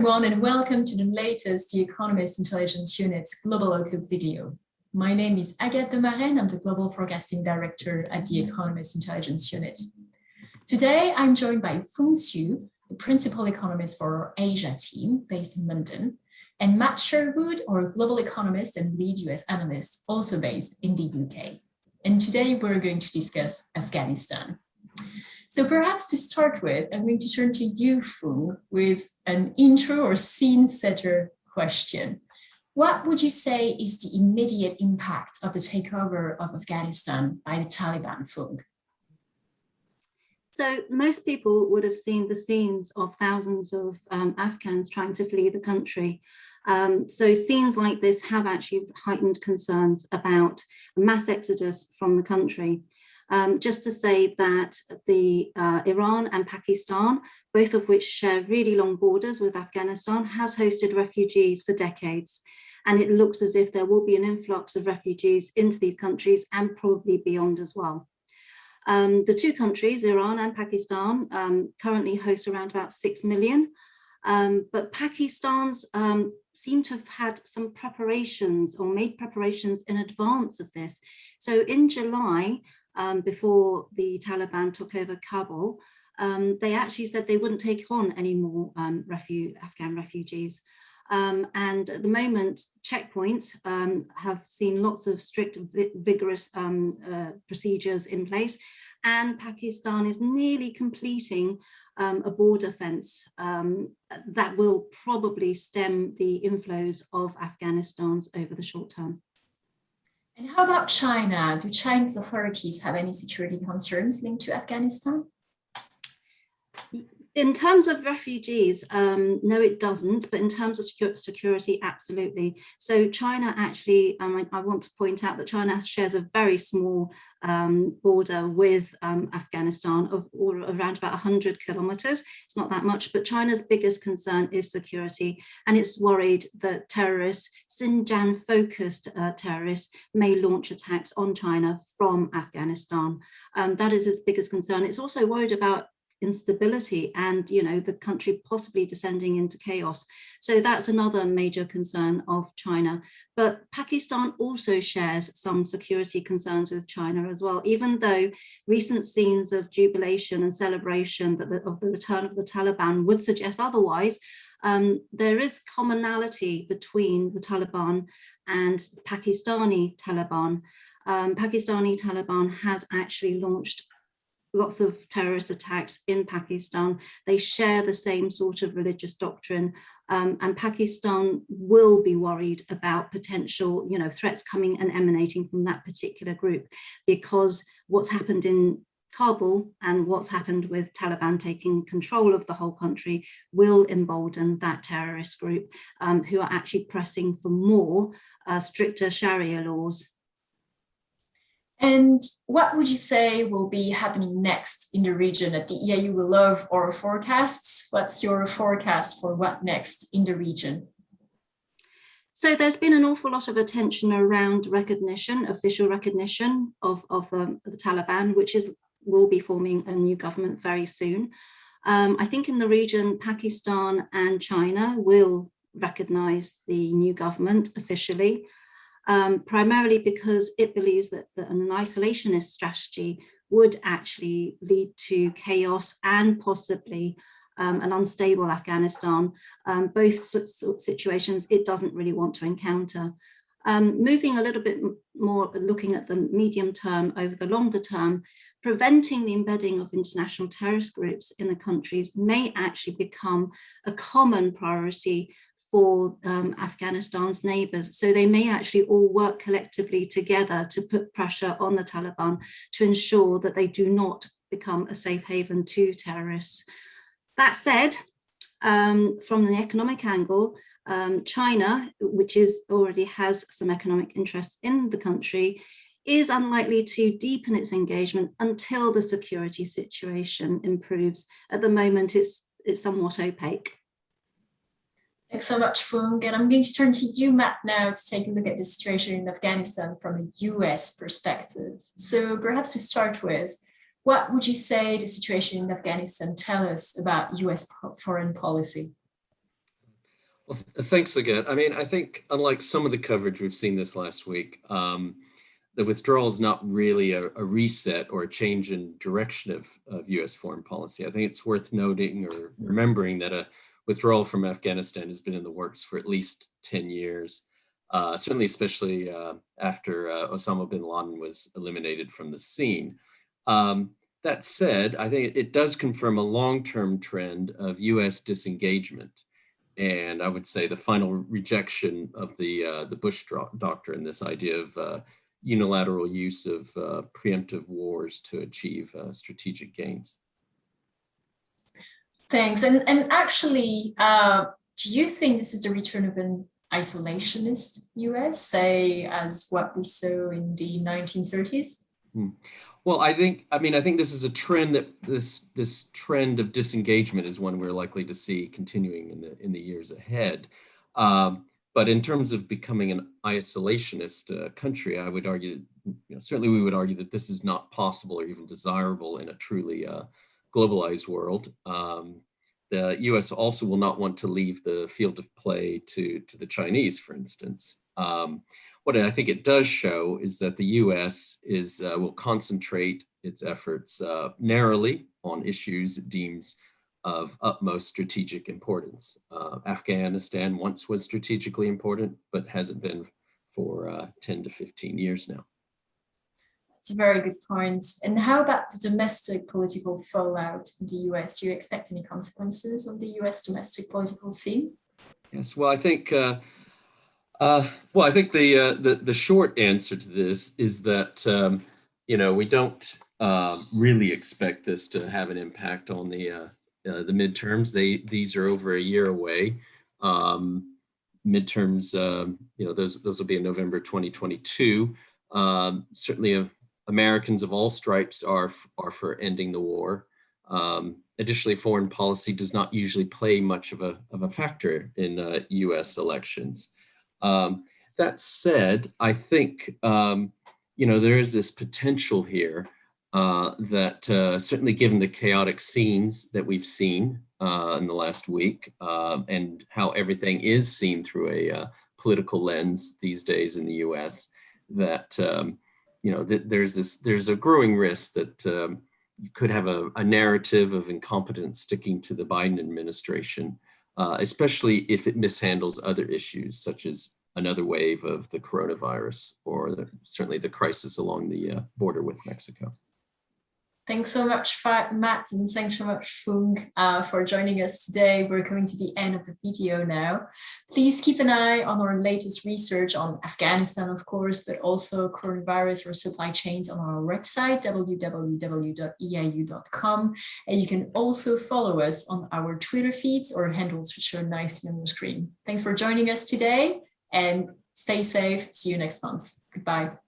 everyone, and welcome to the latest The Economist Intelligence Unit's Global Outlook video. My name is Agathe Demarais, and I'm the Global Forecasting Director at The Economist Intelligence Unit. Today, I'm joined by Fung, the Principal Economist for our Asia team based in London, and Matt Sherwood, our Global Economist and Lead US Analyst, also based in the UK. And today, we're going to discuss Afghanistan. So perhaps to start with, I'm going to turn to you, Fung, with an intro or scene setter question. What would you say is the immediate impact of the takeover of Afghanistan by the Taliban, Fung? So most people would have seen the scenes of thousands of Afghans trying to flee the country. So scenes like this have actually heightened concerns about mass exodus from the country. Just to say that the Iran and Pakistan, both of which share really long borders with Afghanistan, has hosted refugees for decades. And it looks as if there will be an influx of refugees into these countries and probably beyond as well. The two countries, Iran and Pakistan, currently host around about 6 million. But Pakistan's seem to have had some preparations or made preparations in advance of this. So in July, before the Taliban took over Kabul, they actually said they wouldn't take on any more Afghan refugees. And at the moment, checkpoints have seen lots of strict, vigorous procedures in place. And Pakistan is nearly completing a border fence that will probably stem the inflows of Afghanistans over the short term. And how about China? Do Chinese authorities have any security concerns linked to Afghanistan? In terms of refugees, no, it doesn't. But in terms of security, absolutely. So China actually, I want to point out that China shares a very small border with Afghanistan of around about 100 kilometers. It's not that much, but China's biggest concern is security. And it's worried that terrorists, Xinjiang-focused terrorists, may launch attacks on China from Afghanistan. That is its biggest concern. It's also worried about instability and, the country possibly descending into chaos. So that's another major concern of China. But Pakistan also shares some security concerns with China as well, even though recent scenes of jubilation and celebration of the return of the Taliban would suggest otherwise. There is commonality between the Taliban and the Pakistani Taliban. Pakistani Taliban has actually launched lots of terrorist attacks in Pakistan. They share the same sort of religious doctrine, and Pakistan will be worried about potential, threats coming and emanating from that particular group, because what's happened in Kabul and what's happened with Taliban taking control of the whole country will embolden that terrorist group who are actually pressing for more stricter Sharia laws. And what would you say will be happening next in the region? At the EIU, we love our forecasts. What's your forecast for what next in the region? So there's been an awful lot of attention around official recognition of the Taliban, which will be forming a new government very soon. I think in the region, Pakistan and China will recognize the new government officially. Primarily because it believes that an isolationist strategy would actually lead to chaos and possibly an unstable Afghanistan, both situations it doesn't really want to encounter. Moving a little bit more, looking at the medium term over the longer term, preventing the embedding of international terrorist groups in the countries may actually become a common priority for Afghanistan's neighbors. So they may actually all work collectively together to put pressure on the Taliban to ensure that they do not become a safe haven to terrorists. That said, from the economic angle, China, which already has some economic interests in the country, is unlikely to deepen its engagement until the security situation improves. At the moment, it's somewhat opaque. Thanks so much, Fung. And I'm going to turn to you, Matt, now to take a look at the situation in Afghanistan from a US perspective. So perhaps to start with, what would you say the situation in Afghanistan tells us about US foreign policy? Well, thanks again. I mean, I think unlike some of the coverage we've seen this last week, the withdrawal is not really a reset or a change in direction of U.S. foreign policy. I think it's worth noting or remembering that a withdrawal from Afghanistan has been in the works for at least 10 years, certainly especially after Osama bin Laden was eliminated from the scene. That said, I think it does confirm a long-term trend of U.S. disengagement. And I would say the final rejection of the Bush doctrine, this idea of unilateral use of preemptive wars to achieve strategic gains. Thanks. And actually, do you think this is the return of an isolationist US, say, as what we saw in the 1930s? Well, I think this is a trend that this trend of disengagement is one we're likely to see continuing in the years ahead. But in terms of becoming an isolationist country, I would argue, certainly we would argue that this is not possible or even desirable in a truly globalized world. The U.S. also will not want to leave the field of play to the Chinese, for instance. What I think it does show is that the U.S. will concentrate its efforts narrowly on issues it deems of utmost strategic importance. Afghanistan once was strategically important, but hasn't been for 10 to 15 years now. That's a very good point. And how about the domestic political fallout in the US? Do you expect any consequences on the US domestic political scene? Yes, well, I think the short answer to this is that we don't really expect this to have an impact on the midterms. These are over a year away. Midterms, those will be in November 2022. Certainly, Americans of all stripes are for ending the war. Additionally, foreign policy does not usually play much of a factor in U.S. elections. That said, I think there is this potential here that certainly given the chaotic scenes that we've seen in the last week and how everything is seen through a political lens these days in the U.S., that there's a growing risk that you could have a narrative of incompetence sticking to the Biden administration, especially if it mishandles other issues such as another wave of the coronavirus or certainly the crisis along the border with Mexico. Thanks so much, Matt, and thanks so much, Fung, for joining us today. We're coming to the end of the video now. Please keep an eye on our latest research on Afghanistan, of course, but also coronavirus or supply chains on our website, www.eiu.com. And you can also follow us on our Twitter feeds or handles which show nicely on your screen. Thanks for joining us today and stay safe. See you next month. Goodbye.